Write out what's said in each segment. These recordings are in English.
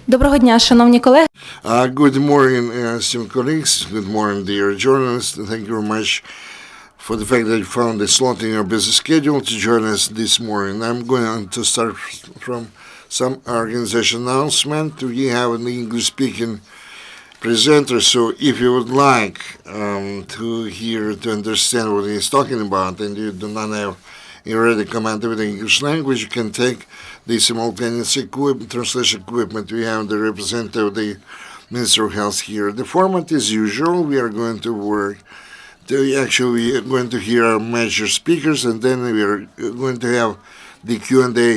Доброго дня, шановні колеги. Good morning, esteemed colleagues. Good morning, dear journalists. Thank you very much for the fact that you found a slot in your busy schedule to join us this morning. I'm going to start from some organization announcement. We have an English-speaking presenter, so if you would like to understand what he's talking about, and you do not have already command with the English language, you can take the simultaneous translation equipment. We have the representative of the Minister of Health here. The format is usual. We are going to work. We are going to hear our major speakers, and then we are going to have the Q&A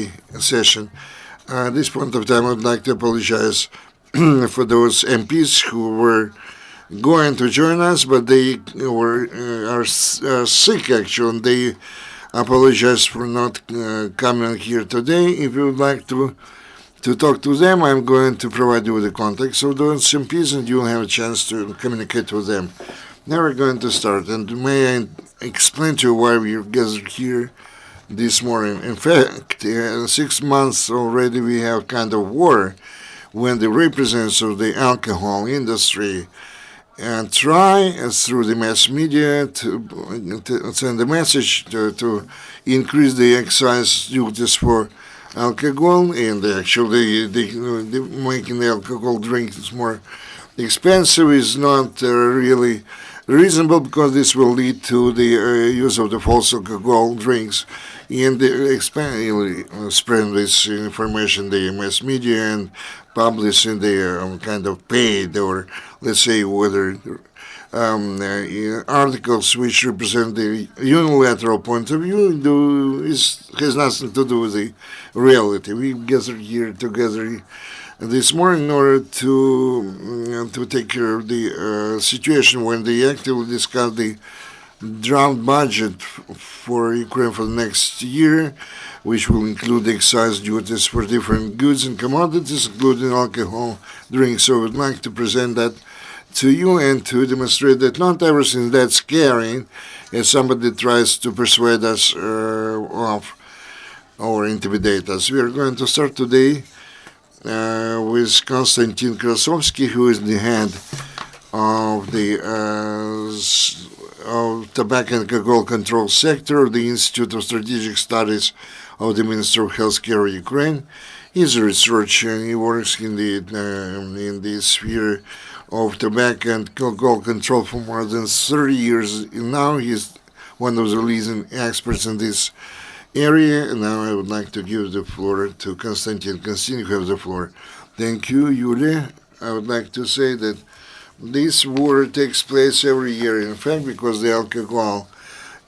session. At this point of time, I would like to apologize for those MPs who were going to join us, but they are sick, actually, and they apologize for not coming here today. If you would like to talk to them, I'm going to provide you with the contacts of those MPs, and you'll have a chance to communicate with them. Now we're going to start, and may I explain to you why we're gathered here this morning. In fact, 6 months already we have kind of war when the representatives of the alcohol industry and try through the mass media to send a message to increase the excise duties for alcohol, and actually making the alcohol drinks more expensive is not really reasonable, because this will lead to the use of the false alcohol drinks and spreading this information in the mass media and publishing the kind of paid, or let's say whether articles which represent the unilateral point of view has nothing to do with the reality. We gathered here together this morning in order to take care of the situation when they actively discuss the draft budget for Ukraine for the next year, which will include excise duties for different goods and commodities, including alcohol drinks. So I would like to present that to you and to demonstrate that not everything that's scary as somebody tries to persuade us off or intimidate us. We are going to start today with Konstyantyn Krasovskiy, who is the head of the Tobacco and Alcohol Control Sector of the Institute of Strategic Studies of the Minister of Healthcare of Ukraine. He's a researcher, and he works in the sphere of tobacco and alcohol control for more than 30 years. And now he's one of the leading experts in this area. And now I would like to give the floor to Konstyantyn. Konstyantyn, you have the floor. Thank you, Yulia. I would like to say that this war takes place every year, in fact, because the alcohol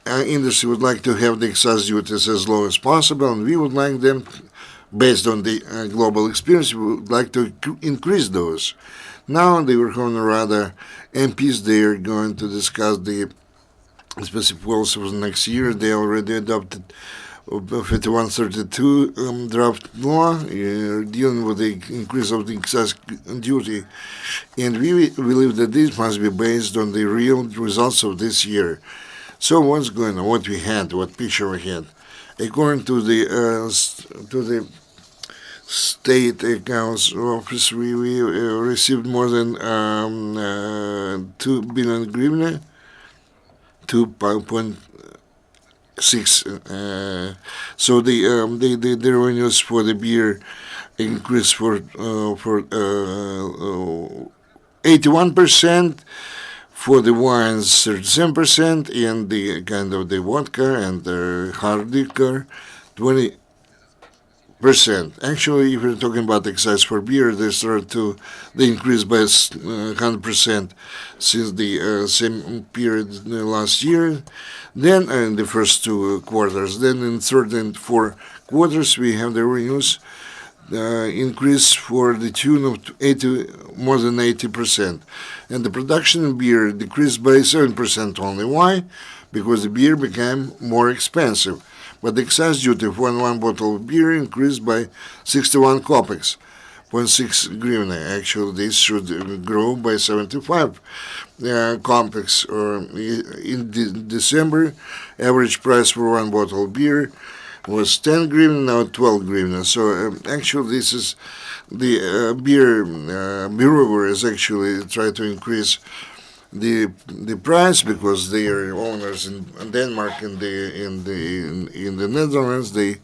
industry would like to have the excise duties as low as possible, and we would like them, based on the global experience, we would like to increase those. Now they were having rather MPs, they are going to discuss the specific policy for next year. They already adopted 5132 draft law dealing with the increase of the excise duty, and we believe that this must be based on the real results of this year. So what's going on? What we had? What picture we had? According to the State Accounts Office, we received more than 2 billion hryvnia, 2.6. So the revenues for the beer increased for 81%, for the wines 37%, and the kind of the vodka and the hard liquor 20%. Actually, if we're talking about excise for beer, they increased by 100% since the same period last year. Then in the first 2 quarters, then in third and fourth quarters, we have the revenues increase for the tune of more than 80%. And the production of beer decreased by 7% only. Why? Because the beer became more expensive. But the excise duty for one bottle of beer increased by 61 kopecks, 0.6 hryvnia. Actually, this should grow by 75 kopecks. In December, average price for one bottle of beer was 10 hryvnia, now 12 hryvnia. So actually, this is the beer brewers actually try to increase the price because they are owners in Denmark and in the Netherlands. They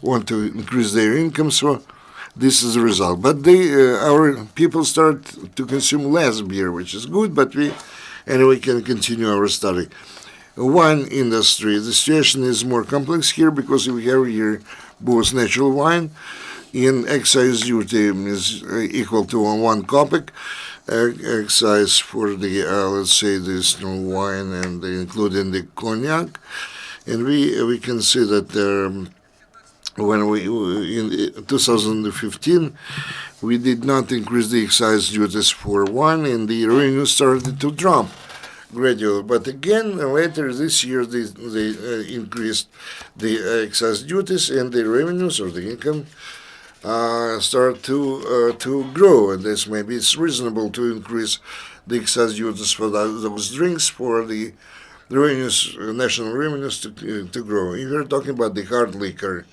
want to increase their income, so this is the result. But our people start to consume less beer, which is good. But we can continue our study. Wine industry, the situation is more complex here because we have here both natural wine. In excise duty is equal to 1 kopeck. Excise for the let's say the strong wine and including the cognac, and we can see that when we in 2015 we did not increase the excise duties for wine, and the revenue started to drop gradually. But again, later this year they increased the excise duties, and the revenues or the income start to grow, and this maybe it's reasonable to increase the excise duties for those drinks for the revenues, national revenues to grow. If you're talking about the hard liquor,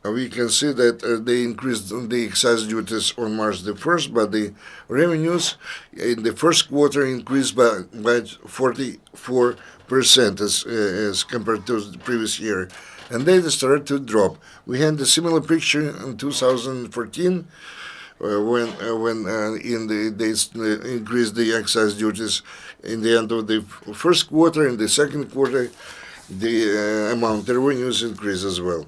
we can see that they increased the excise duties on March the 1st, but the revenues in the first quarter increased by 44% as compared to the previous year. And they started to drop. We had a similar picture in 2014 when they increased the excise duties in the end of the first quarter. In the second quarter, the amount of revenues increased as well.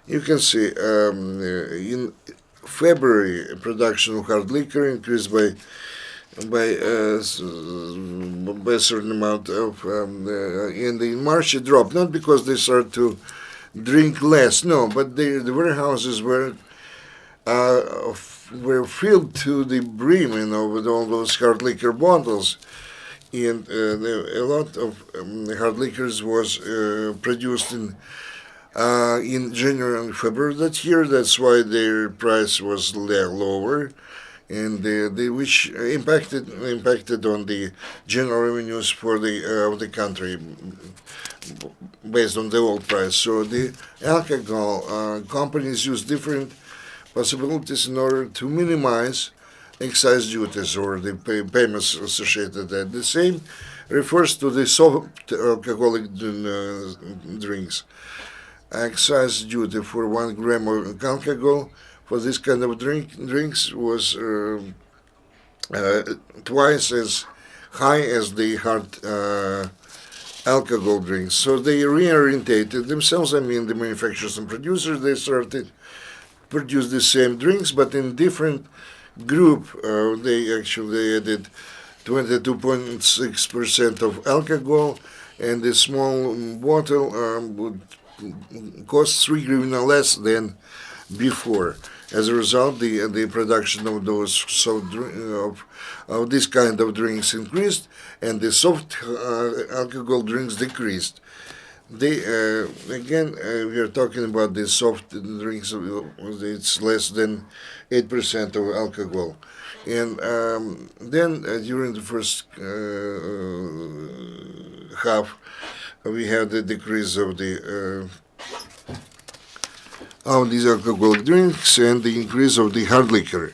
You can see in February, production of hard liquor increased by a certain amount of. In March it dropped, not because they started to drink less, no, but the warehouses were filled to the brim, with all those hard liquor bottles, and a lot of hard liquors was produced in January and February that year. That's why their price was lower, and which impacted on the general revenues for the country based on the oil price. So the alcohol companies use different possibilities in order to minimize excise duties or the payments associated. And the same refers to the soft alcoholic drinks. Excise duty for 1 gram of alcohol for this kind of drinks was twice as high as the hard alcohol drinks. So they reorientated themselves. I mean, the manufacturers and producers, they started to produce the same drinks, but in different group. They actually added 22.6% of alcohol, and the small bottle would cost 3 hryvnia less than before. As a result, the production of those of this kind of drinks increased, and the soft alcohol drinks decreased. We are talking about the soft drinks. It's less than 8% of alcohol, and then during the first half, we have the decrease of these alcoholic drinks and the increase of the hard liquor.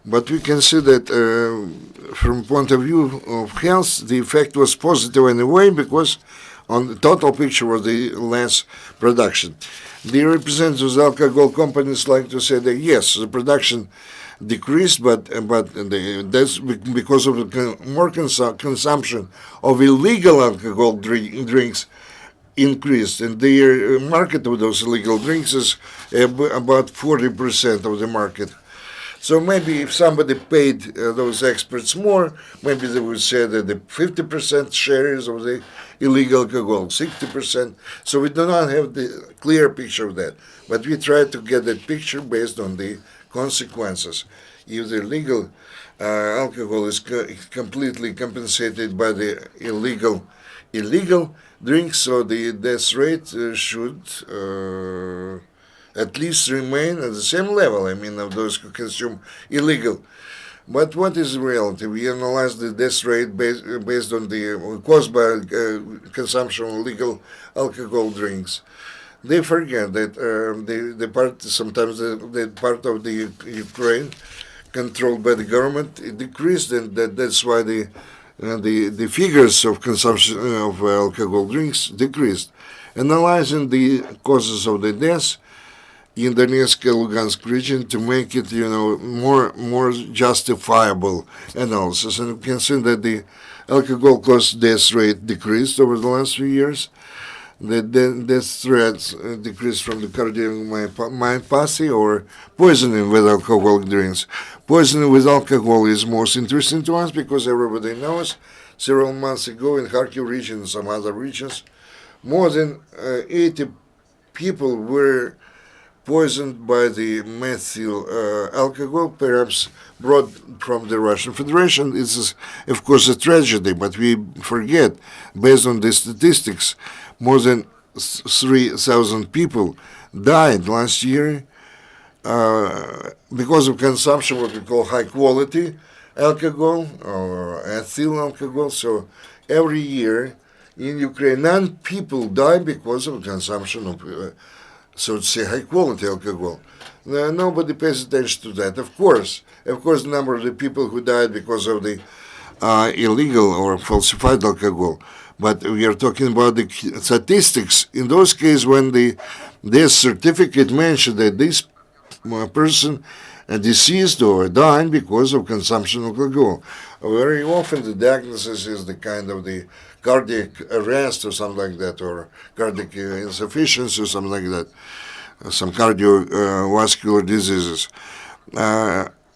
But we can see that from point of view of health, the effect was positive in a way, because on the total picture was the less production. The representatives of alcohol companies like to say that yes, the production decreased, but that's because of the more consumption of illegal alcohol drinks increased, and the market of those illegal drinks is about 40% of the market. So maybe if somebody paid those experts more, maybe they would say that the 50% shares of the illegal alcohol, 60%. So we do not have the clear picture of that. But we try to get that picture based on the consequences. If the legal alcohol is completely compensated by the illegal drinks, so the death rate should at least remain at the same level, I mean, of those who consume illegal. But what is the reality? We analyze the death rate based on the caused by consumption of illegal alcohol drinks. they forget that the part sometimes the part of the Ukraine controlled by the government it decreased, and that's why the figures of consumption of alcohol drinks decreased. Analyzing the causes of the deaths in the Donetsk and Lugansk region to make it, more justifiable analysis, and you can see that the alcohol caused death rate decreased over the last few years. The death rates decreased from the cardiomyopathy or poisoning with alcoholic drinks. Poisoning with alcohol is most interesting to us because everybody knows several months ago in Kharkiv region and some other regions, more than 80 people were poisoned by the methyl alcohol, perhaps brought from the Russian Federation. This is, of course, a tragedy, but we forget, based on the statistics, more than 3,000 people died last year because of consumption, what we call high-quality alcohol or ethyl alcohol. So every year in Ukraine, 9 people die because of consumption of so to say, high-quality alcohol. Nobody pays attention to that. Of course, the number of the people who died because of the illegal or falsified alcohol. But we are talking about the statistics. In those cases, when the death certificate mentioned that this person deceased or died because of consumption of alcohol, very often the diagnosis is the kind of the cardiac arrest or something like that, or cardiac insufficiency or something like that, some cardiovascular diseases.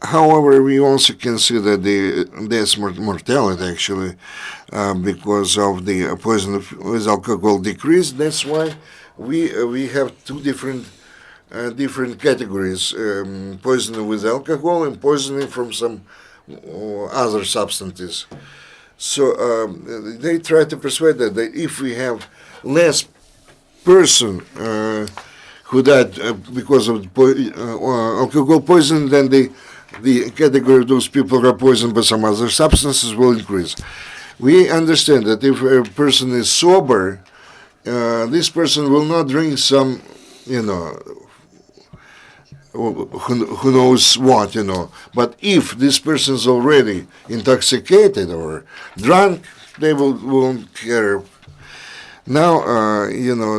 However, we also can see that the death mortality actually, because of the poison with alcohol decreased. That's why we have two different categories: poisoning with alcohol and poisoning from some other substances. So they try to persuade that if we have less person who died because of alcohol poisoning, then the category of those people who are poisoned by some other substances will increase. We understand that if a person is sober, this person will not drink some, who knows what, But if this person is already intoxicated or drunk, they won't care. Now,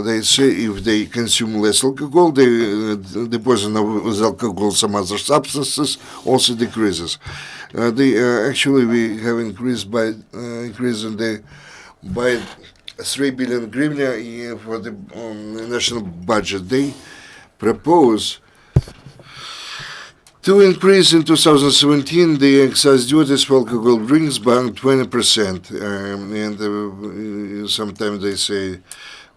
they say if they consume less alcohol, the poison with alcohol, some other substances, also decreases. Actually, we have increased by 3 billion hryvnia for the national budget. They propose to increase in 2017 the excise duties for alcohol drinks by 20%, and sometimes they say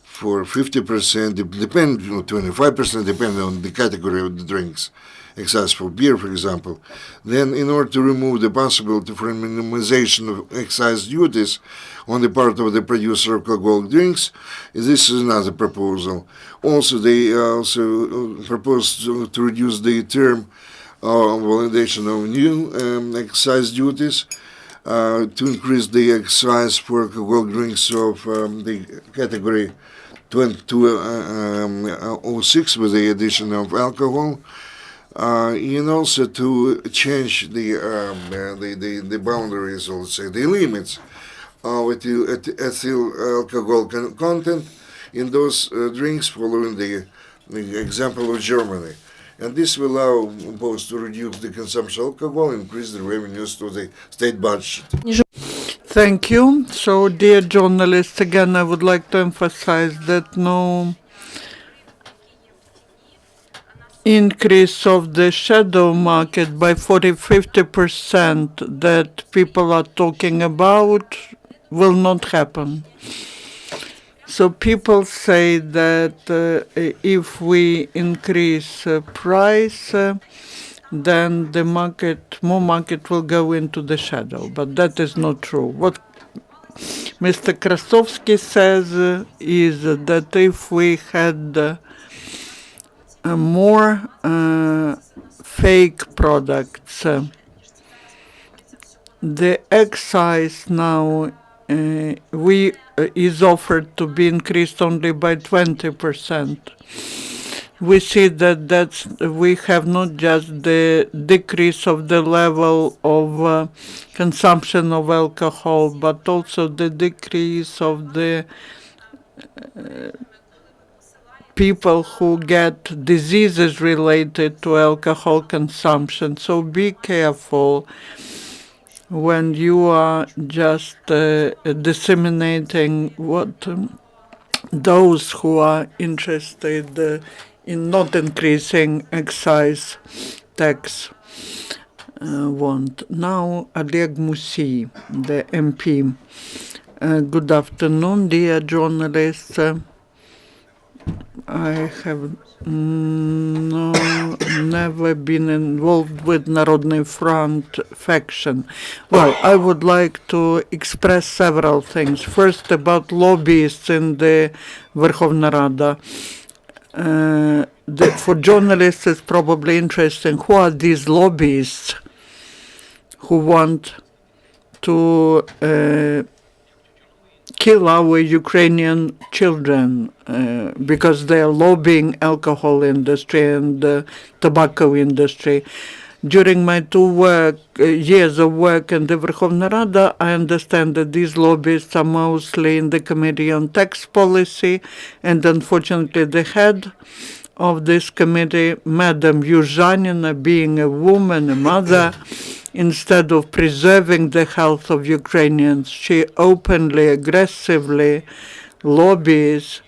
for 50%, depend 25%, depending on the category of the drinks, excise for beer, for example. Then, in order to remove the possibility for minimization of excise duties on the part of the producer of alcoholic drinks, this is another proposal. Also, they also propose to reduce the term validation of new excise duties, to increase the excise for alcoholic drinks of the category 2206 with the addition of alcohol, and also to change the boundaries, or let's say the limits of ethyl alcohol content in those drinks, following the example of Germany. And this will allow both to reduce the consumption of alcohol and increase the revenues to the state budget. Thank you. So, dear journalists, again, I would like to emphasize that no increase of the shadow market by 40-50% that people are talking about will not happen. So people say that if we increase price, then the more market will go into the shadow. But that is not true. What Mr. Krasovskiy says is that if we had more fake products, the excise now is offered to be increased only by 20%. We see that we have not just the decrease of the level of consumption of alcohol, but also the decrease of the people who get diseases related to alcohol consumption. So be careful when you are just disseminating what those who are interested in not increasing excise tax want. Now, Oleg Musiy, the MP. Good afternoon, dear journalists. I have never been involved with Narodniy Front faction. Well, I would like to express several things. First, about lobbyists in the Verkhovna Rada. For journalists, it's probably interesting. Who are these lobbyists who want to kill our Ukrainian children because they are lobbying alcohol industry and tobacco industry? During my 2 years of work in the Verkhovna Rada, I understand that these lobbyists are mostly in the Committee on Tax Policy, and unfortunately the head of this committee, Madam Yuzhanina, being a woman, a mother, instead of preserving the health of Ukrainians, she openly, aggressively lobbies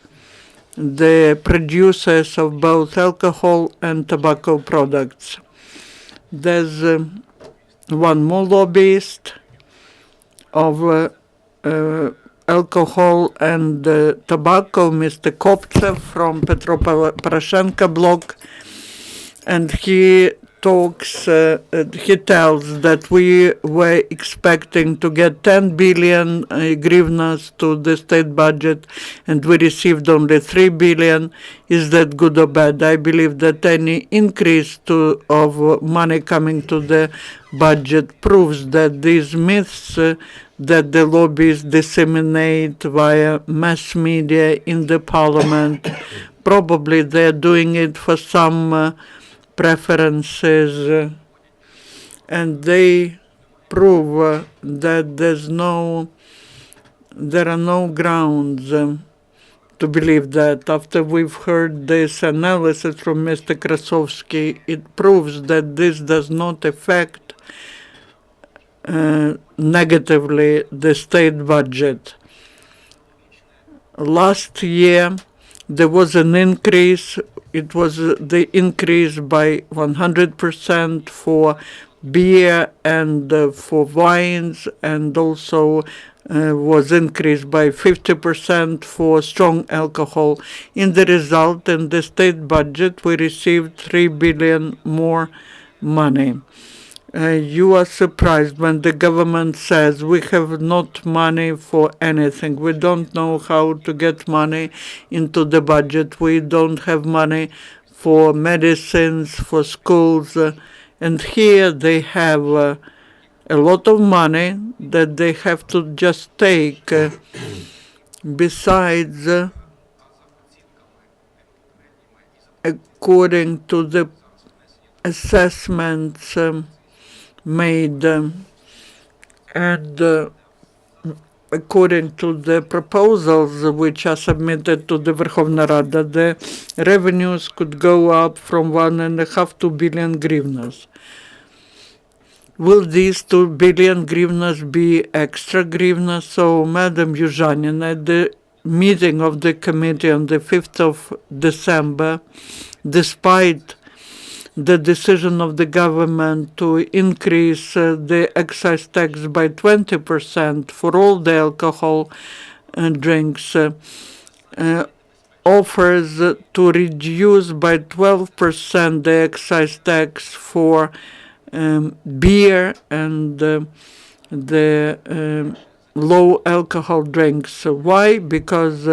the producers of both alcohol and tobacco products. There's one more lobbyist of alcohol and tobacco, Mr. Koptsev from Petro Poroshenko bloc, and he talks, he tells that we were expecting to get 10 billion hryvnias to the state budget, and we received only 3 billion. Is that good or bad? I believe that any increase of money coming to the budget proves that these myths that the lobbies disseminate via mass media in the parliament, probably they're doing it for some preferences, and they prove that there are no grounds to believe that. After we've heard this analysis from Mr. Krasovskiy, it proves that this does not affect negatively the state budget. Last year, there was an increase. It was the increase by 100% for beer and for wines, and also was increased by 50% for strong alcohol. In the result, in the state budget, we received 3 billion more money. You are surprised when the government says we have not money for anything. We don't know how to get money into the budget. We don't have money for medicines, for schools. And here they have a lot of money that they have to just take. Besides, according to the assessments made and according to the proposals which are submitted to the Verkhovna Rada, the revenues could go up from 1.5 to 2 billion hryvnias. Will these 2 billion hryvnias be extra hryvnias? So, Madam Yuzhanina, at the meeting of the committee on the 5th of December, despite the decision of the government to increase the excise tax by 20% for all the alcohol drinks, offers to reduce by 12% the excise tax for beer and the low alcohol drinks. Why? Because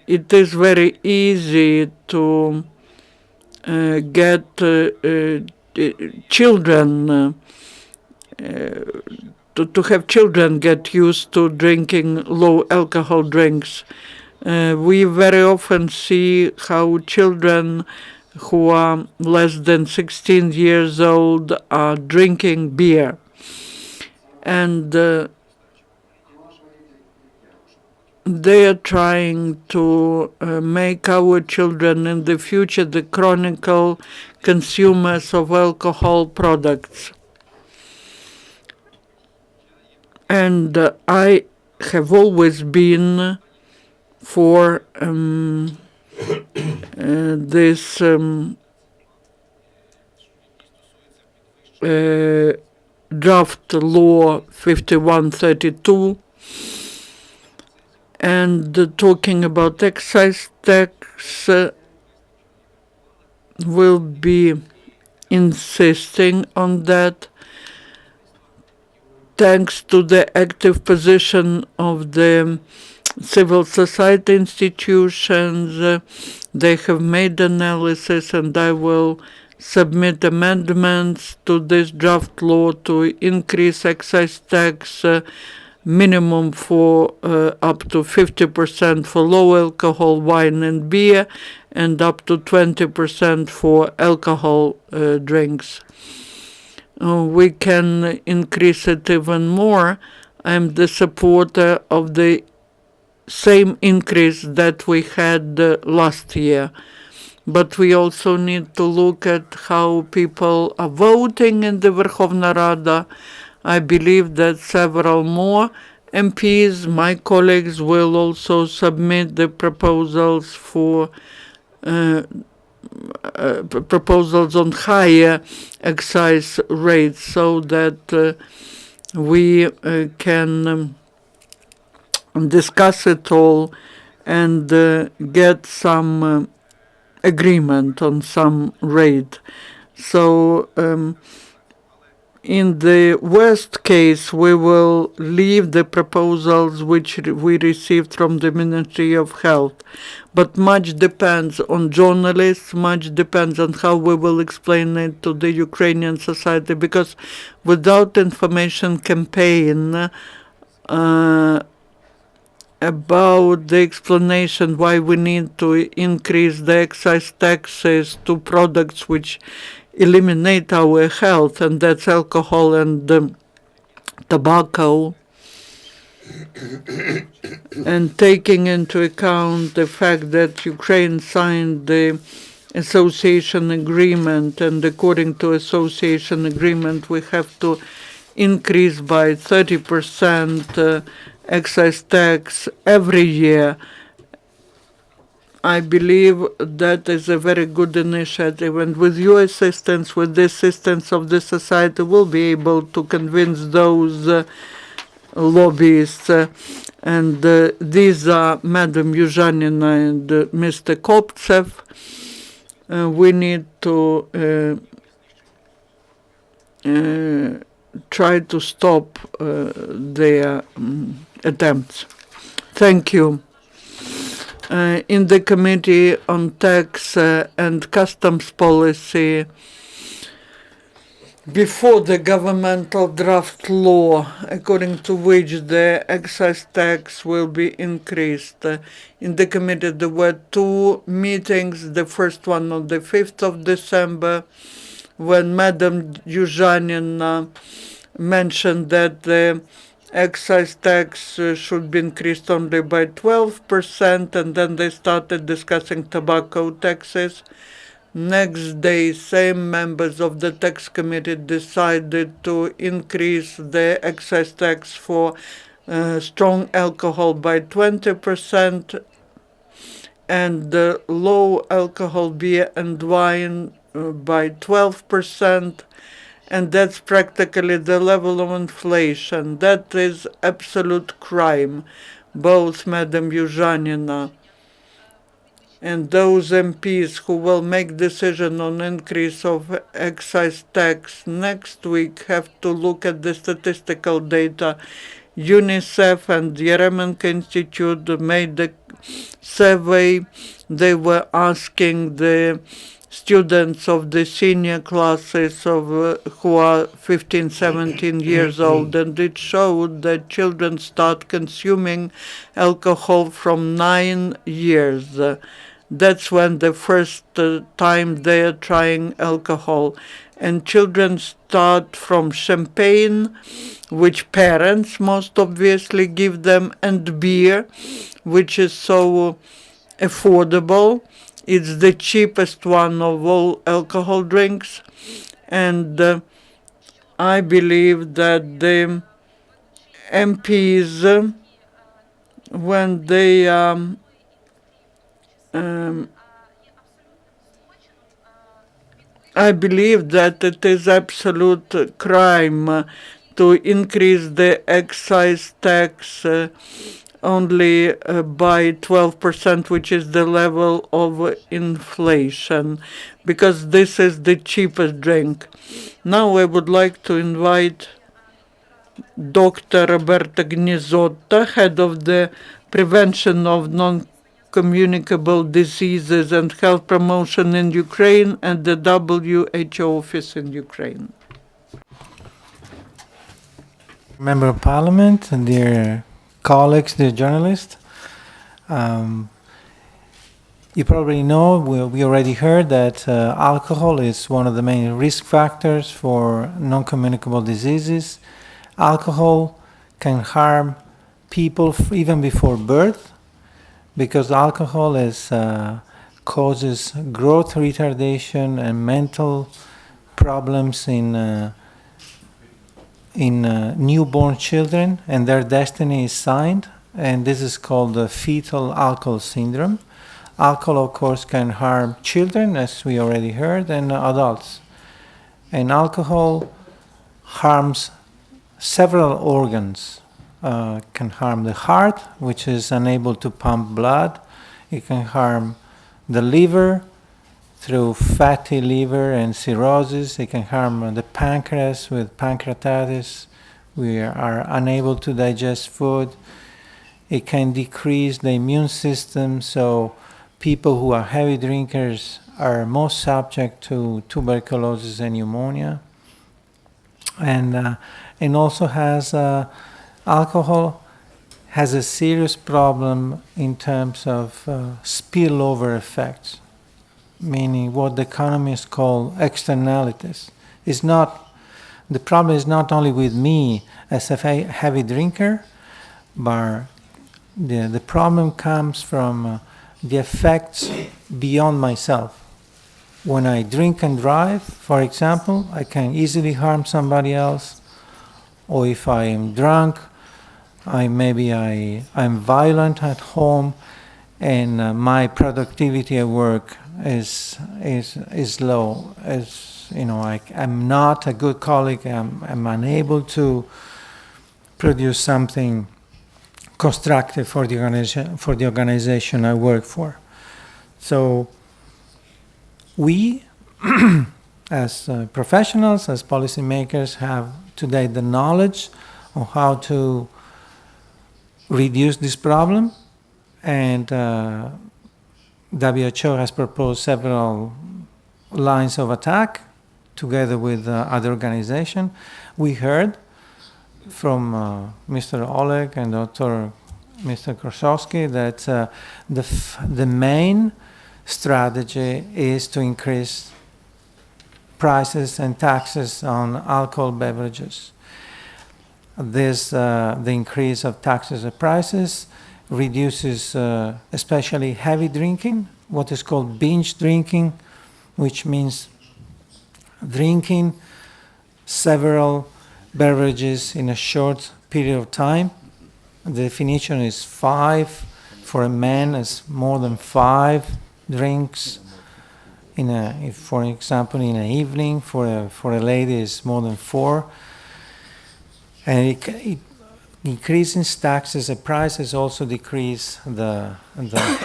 it is very easy to get children to have children get used to drinking low alcohol drinks. We very often see how children who are less than 16 years old are drinking beer. And they are trying to make our children in the future the chronicle consumers of alcohol products. And I have always been for this draft law 5132, and talking about excise tax will be insisting on that. Thanks to the active position of the civil society institutions, they have made analysis, and I will submit amendments to this draft law to increase excise tax minimum for up to 50% for low alcohol wine and beer, and up to 20% for alcohol drinks. We can increase it even more. I'm the supporter of the same increase that we had last year. But we also need to look at how people are voting in the Verkhovna Rada. I believe that several more MPs, my colleagues, will also submit the proposals for proposals on higher excise rates, so that we can discuss it all and get some agreement on some rate. So in the worst case, we will leave the proposals which we received from the Ministry of Health. But much depends on journalists, much depends on how we will explain it to the Ukrainian society, because without information campaign about the explanation why we need to increase the excise taxes to products which eliminate our health, and that's alcohol and tobacco, and taking into account the fact that Ukraine signed the association agreement, and according to association agreement we have to increase by 30% excise tax every year. I believe that is a very good initiative, and with your assistance, with the assistance of the society, we'll be able to convince those lobbyists, and these are Madam Yuzhanina and Mr. Koptsev. We need to try to stop their attempts. Thank you. In the Committee on Tax and Customs Policy, before the governmental draft law, according to which the excise tax will be increased, in the committee there were two meetings, the first one on the 5th of December, when Madam Yuzhanina mentioned that the excise tax should be increased only by 12%, and then they started discussing tobacco taxes. Next day, same members of the tax committee decided to increase the excise tax for strong alcohol by 20%, and low alcohol beer and wine by 12%. And that's practically the level of inflation. That is absolute crime. Both Madam Yuzhanina and those MPs who will make decision on increase of excise tax next week have to look at the statistical data. UNICEF and the Yeremenko Institute made the survey. They were asking the students of the senior classes of who are 15, 17 years old, and it showed that children start consuming alcohol from 9 years. That's when the first time they are trying alcohol. And children start from champagne, which parents most obviously give them, and beer, which is so affordable. It's the cheapest one of all alcohol drinks. And I believe that the MPs, when they I believe that it is absolute crime to increase the excise tax only by 12%, which is the level of inflation, because this is the cheapest drink. Now I would like to invite Dr. Roberto Gnesotto, head of the Prevention of Non-Communicable Diseases and Health Promotion in Ukraine and the WHO office in Ukraine. Member of Parliament, dear colleagues, dear journalists, you probably know, we already heard that alcohol is one of the main risk factors for non-communicable diseases. Alcohol can harm people even before birth, because alcohol causes growth retardation and mental problems in newborn children, and their destiny is signed, and this is called the fetal alcohol syndrome. Alcohol, of course, can harm children, as we already heard, and adults. And alcohol harms several organs. Can harm the heart, which is unable to pump blood. It can harm the liver through fatty liver and cirrhosis. It can harm the pancreas with pancreatitis. We are unable to digest food. It can decrease the immune system, so people who are heavy drinkers are most subject to tuberculosis and pneumonia. And also alcohol has a serious problem in terms of spillover effects, meaning what the economists call externalities. The problem is not only with me as a heavy drinker, but the problem comes from the effects beyond myself. When I drink and drive, for example, I can easily harm somebody else. Or if I am drunk, I'm violent at home, and my productivity at work is low. I'm not a good colleague. I'm unable to produce something constructive for the organization I work for. So we, as professionals, as policymakers, have today the knowledge on how to reduce this problem, and WHO has proposed several lines of attack together with other organizations. We heard from Mr. Oleg and Dr. Mr. Krasovskiy that the main strategy is to increase prices and taxes on alcohol beverages. The increase of taxes and prices reduces especially heavy drinking, what is called binge drinking, which means drinking several beverages in a short period of time. The definition is 5. For a man, is more than 5 drinks for example, in an evening. For a lady, is more than 4. And it increases taxes and prices also decrease the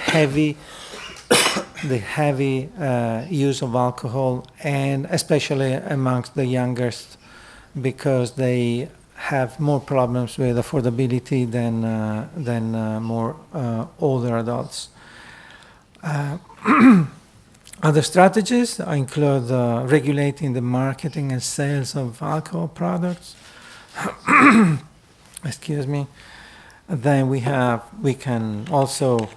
heavy use of alcohol, and especially amongst the youngest, because they have more problems with affordability than more older adults. Other strategies include regulating the marketing and sales of alcohol products. Excuse me. Then we can also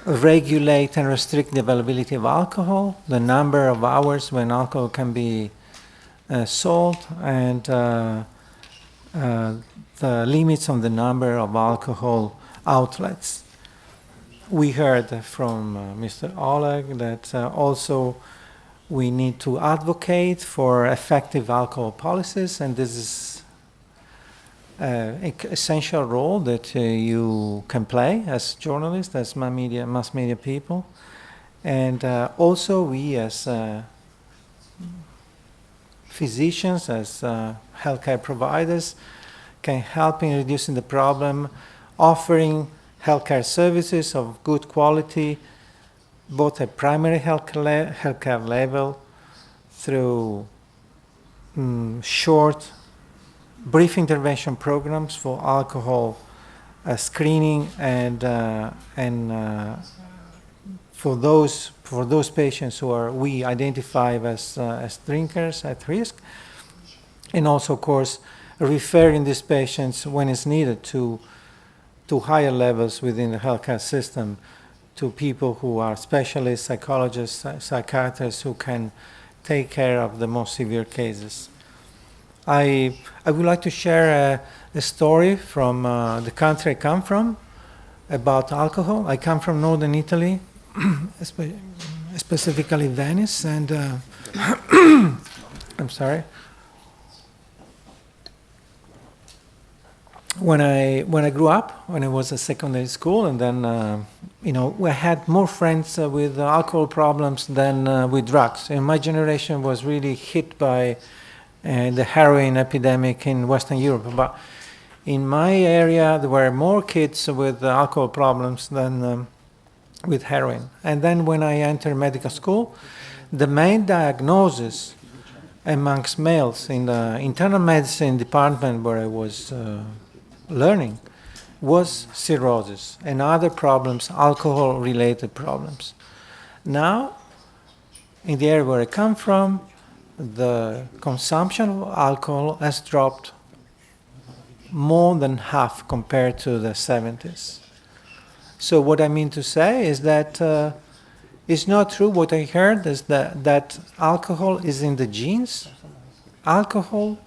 regulate and restrict the availability of alcohol, the number of hours when alcohol can be sold, and the limits on the number of alcohol outlets. We heard from Mr. Oleg that also we need to advocate for effective alcohol policies, and this is an essential role that you can play as journalists, as mass media people. And also we as physicians, as healthcare providers, can help in reducing the problem, offering healthcare services of good quality, both at primary healthcare level, through short, brief intervention programs for alcohol screening, and for those patients who we identify as drinkers at risk, and also, of course, referring these patients when it's needed to higher levels within the healthcare system, to people who are specialists, psychologists, psychiatrists, who can take care of the most severe cases. I would like to share a story from the country I come from about alcohol. I come from northern Italy, specifically Venice, and I'm sorry. When I grew up, when I was at secondary school, and then we had more friends with alcohol problems than with drugs. And my generation was really hit by the heroin epidemic in Western Europe. But in my area, there were more kids with alcohol problems than with heroin. And then when I entered medical school, the main diagnosis amongst males in the internal medicine department where I was learning was cirrhosis and other problems, alcohol-related problems. Now, in the area where I come from, the consumption of alcohol has dropped more than half compared to the 70s. So what I mean to say is that it's not true. What I heard is that alcohol is in the genes. Alcohol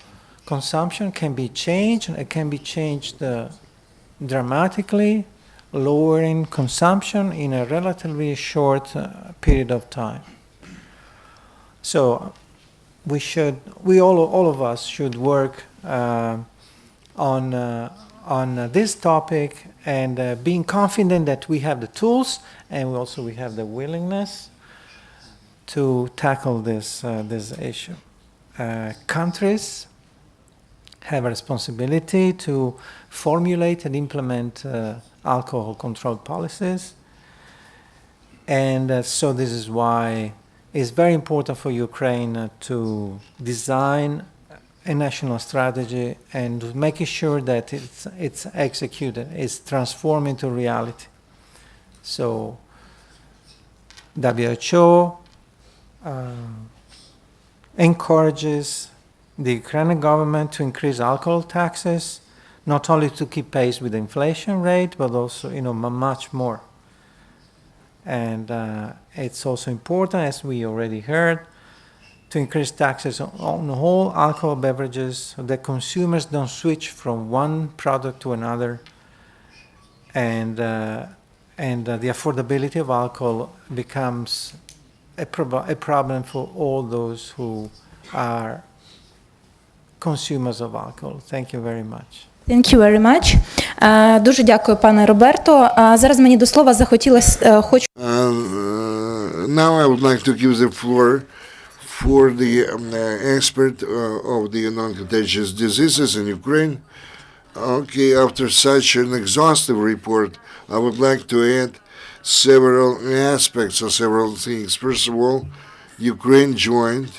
consumption can be changed, and it can be changed dramatically, lowering consumption in a relatively short period of time. So all of us should work on this topic, and being confident that we have the tools, and we have the willingness to tackle this issue. Countries have a responsibility to formulate and implement alcohol control policies. And so this is why it's very important for Ukraine to design a national strategy and making sure that it's executed, it's transformed into reality. So WHO encourages the Ukrainian government to increase alcohol taxes, not only to keep pace with the inflation rate, but also, much more. And it's also important, as we already heard, to increase taxes on all alcohol beverages so that consumers don't switch from one product to another, and the affordability of alcohol becomes a problem for all those who are consumers of alcohol. Thank you very much. Thank you very much. Дуже дякую, пане Роберто. Зараз мені до слова захотілося... Now I would like to give the floor for the expert of the non-contagious diseases in Ukraine. Okay, after such an exhaustive report, I would like to add several aspects or several things. First of all, Ukraine joined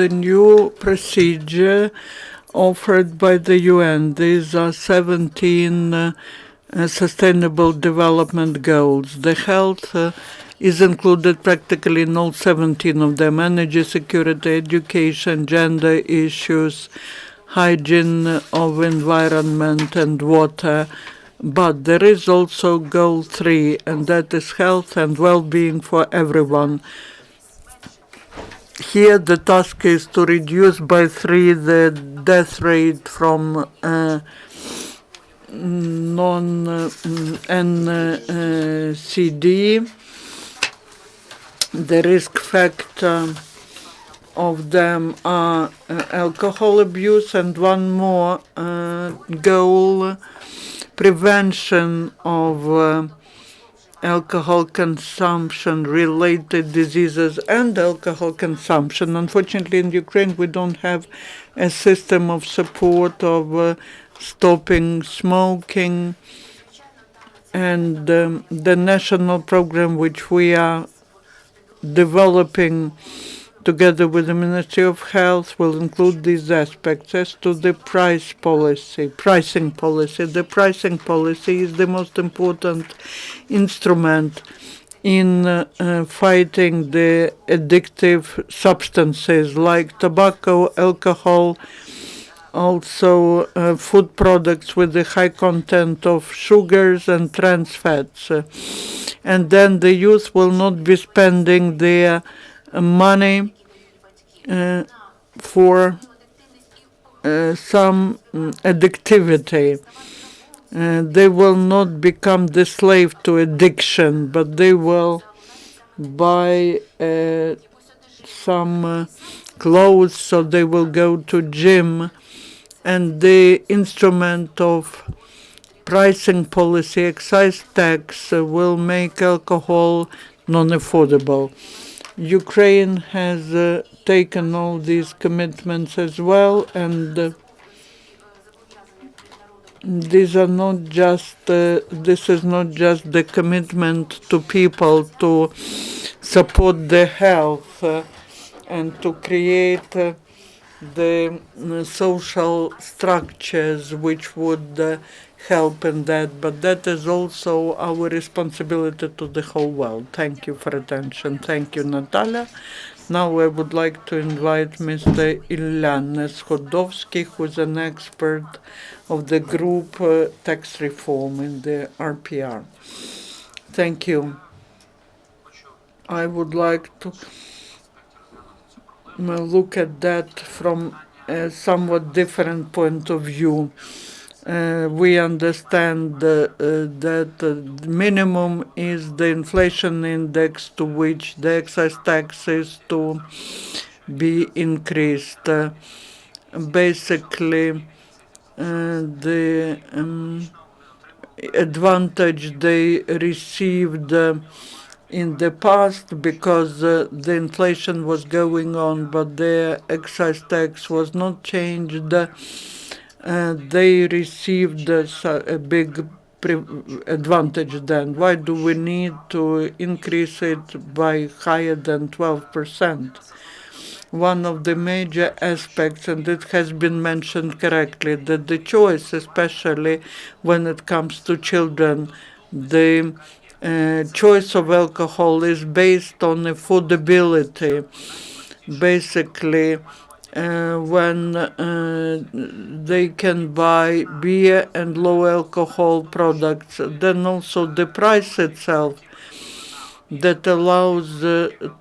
the new procedure offered by the UN. These are 17 Sustainable Development Goals. The health is included practically in all 17 of them: energy security, education, gender issues, hygiene of environment and water. But there is also goal 3, and that is health and well-being for everyone. Here the task is to reduce by 3 the death rate from non-NCD. The risk factor of them are alcohol abuse, and one more goal: prevention of alcohol consumption related diseases and alcohol consumption. Unfortunately, in Ukraine, we don't have a system of support of stopping smoking, and the national program which we are developing together with the Ministry of Health will include these aspects. As to the pricing policy, the pricing policy is the most important instrument in fighting the addictive substances like tobacco, alcohol, also food products with a high content of sugars and trans fats. And then the youth will not be spending their money for some addictivity. They will not become the slave to addiction, but they will buy some clothes, so they will go to gym. And the instrument of pricing policy, excise tax, will make alcohol non-affordable. Ukraine has taken all these commitments as well, and these are not just. This is not just the commitment to people to support their health and to create the social structures which would help in that, but that is also our responsibility to the whole world. Thank you for attention. Thank you, Nataliya. Now I would like to invite Mr. Ilya Neshodovsiy, who is an expert of the group tax reform in the RPR. Thank you. I would like to look at that from a somewhat different point of view. We understand that the minimum is the inflation index to which the excise tax is to be increased. Basically, the advantage they received in the past, because the inflation was going on, but their excise tax was not changed. They received a big advantage then. Why do we need to increase it by higher than 12%? One of the major aspects, and it has been mentioned correctly, that the choice, especially when it comes to children, the choice of alcohol is based on affordability. Basically, when they can buy beer and low alcohol products, then also the price itself that allows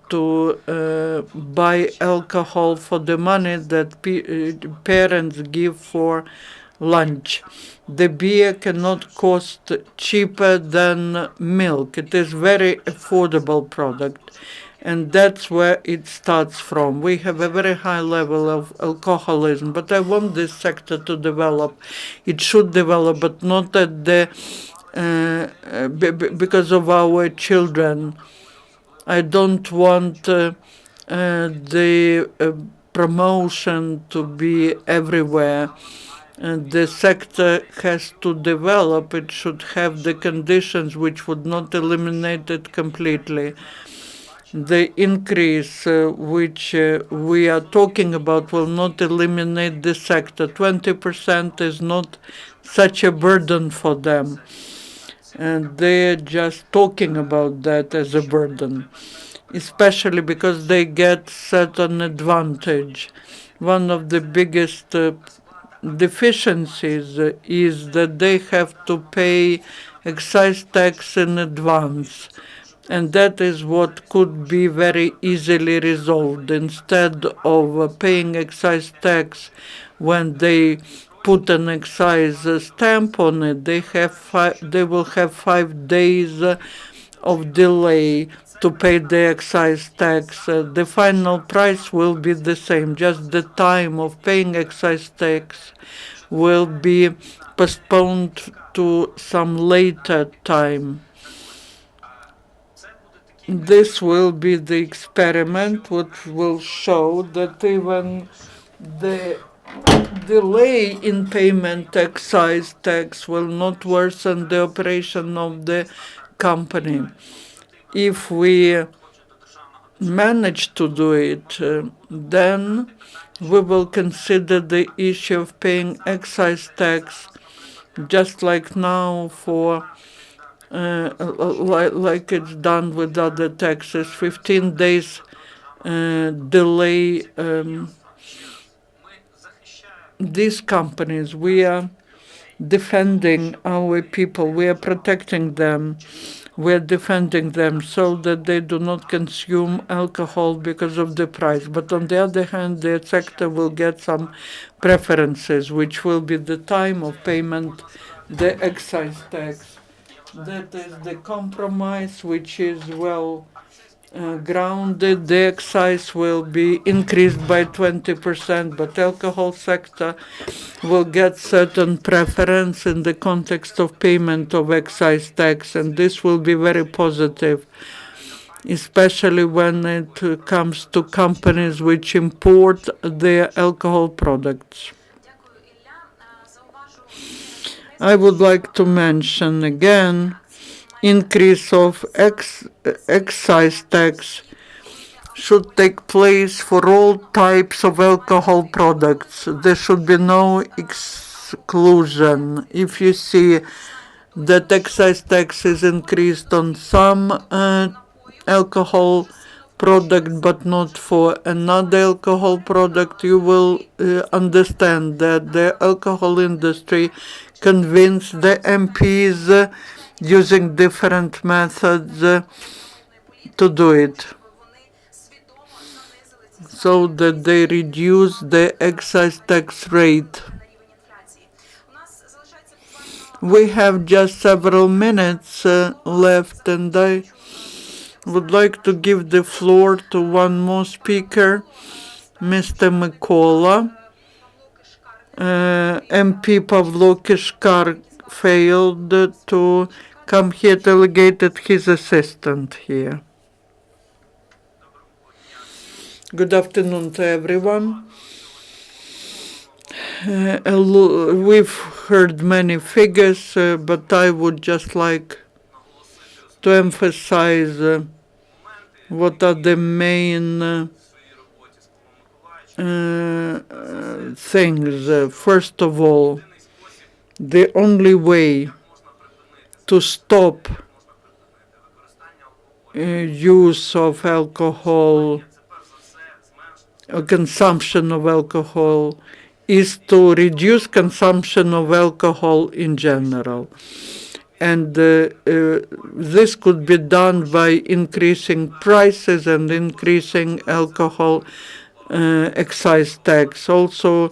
to buy alcohol for the money that parents give for lunch. The beer cannot cost cheaper than milk. It is very affordable product. And that's where it starts from. We have a very high level of alcoholism, but I want this sector to develop. It should develop, but not at the because of our children. I don't want the promotion to be everywhere. And the sector has to develop. It should have the conditions which would not eliminate it completely. The increase which we are talking about will not eliminate the sector. 20% is not such a burden for them. and they're just talking about that as a burden, especially because they get certain advantage. One of the biggest deficiencies is that they have to pay excise tax in advance. And that is what could be very easily resolved. Instead of paying excise tax when they put an excise stamp on it, they will have 5 days of delay to pay the excise tax. The final price will be the same, just the time of paying excise tax will be postponed to some later time. This will be the experiment which will show that even the delay in payment excise tax will not worsen the operation of the company. If we manage to do it, then we will consider the issue of paying excise tax just like now for like it's done with other taxes, 15 days delay. These companies, we are defending our people, we are protecting them, we are defending them so that they do not consume alcohol because of the price. But on the other hand, the sector will get some preferences, which will be the time of payment, the excise tax. That is the compromise, which is well grounded. The excise will be increased by 20%, but alcohol sector will get certain preference in the context of payment of excise tax, and this will be very positive, especially when it comes to companies which import their alcohol products. I would like to mention again increase of excise tax should take place for all types of alcohol products. There should be no exclusion. If you see that excise tax is increased on some alcohol product but not for another alcohol product, you will understand that the alcohol industry convinced the MPs using different methods to do it, so that they reduce the excise tax rate. We have just several minutes left, and I would like to give the floor to one more speaker, Mr. Mykola. MP Pavlo Kyshkar failed to come here, delegated his assistant here. Good afternoon to everyone. We've heard many figures, but I would just like to emphasize what are the main things. First of all, the only way to stop use of alcohol or consumption of alcohol is to reduce consumption of alcohol in general. And this could be done by increasing prices and increasing alcohol excise tax. Also,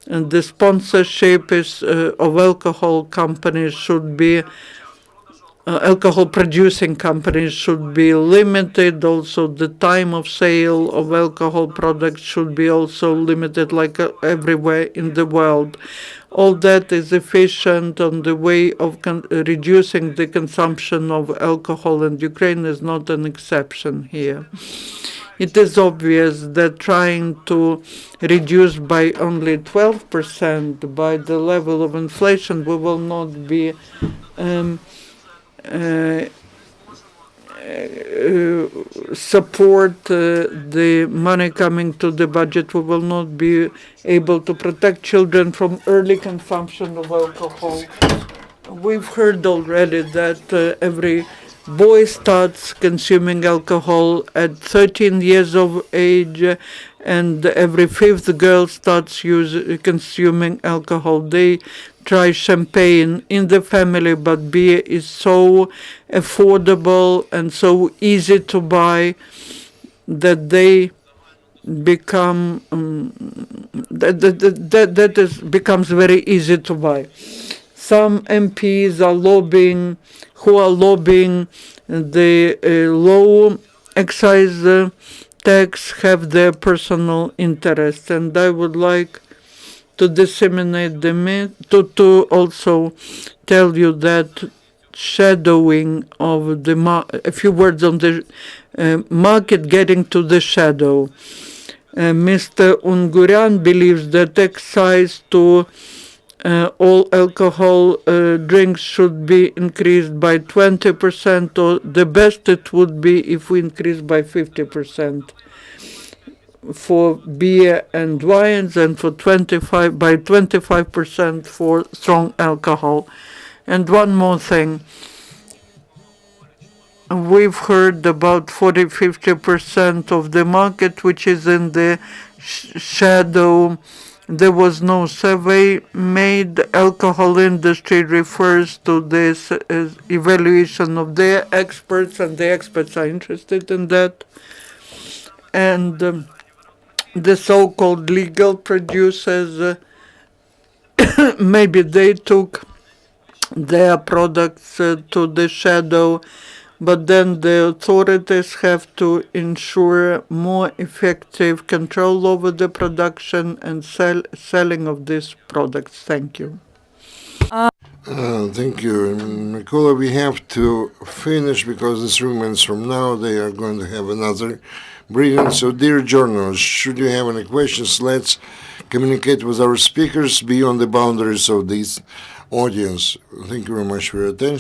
the sponsorship of alcohol companies should be alcohol producing companies should be limited. Also, the time of sale of alcohol products should be also limited, like everywhere in the world. All that is efficient on the way of reducing the consumption of alcohol, and Ukraine is not an exception here. It is obvious that trying to reduce by only 12% by the level of inflation, we will not be support the money coming to the budget. We will not be able to protect children from early consumption of alcohol. We've heard already that every boy starts consuming alcohol at 13 years of age, and every fifth girl starts consuming alcohol. They try champagne in the family, but beer is so affordable and so easy to buy that they become becomes very easy to buy. Some MPs are lobbying the low excise tax, have their personal interest, and I would like to disseminate the myth, to also tell you that shadowing of the a few words on the market getting to the shadow. Mr. Unguryan believes that excise to all alcohol drinks should be increased by 20%, or the best it would be if we increase by 50% for beer and wines, and for 25% for strong alcohol. And one more thing. We've heard about 40-50% of the market which is in the shadow. There was no survey made. The alcohol industry refers to this as evaluation of their experts, and the experts are interested in that. And the so-called legal producers, maybe they took their products to the shadow, but then the authorities have to ensure more effective control over the production and selling of these products. Thank you. Thank you, Mykola. We have to finish because in 3 minutes from now they are going to have another briefing. So, dear journalists, should you have any questions, let's communicate with our speakers beyond the boundaries of this audience. Thank you very much for your attention.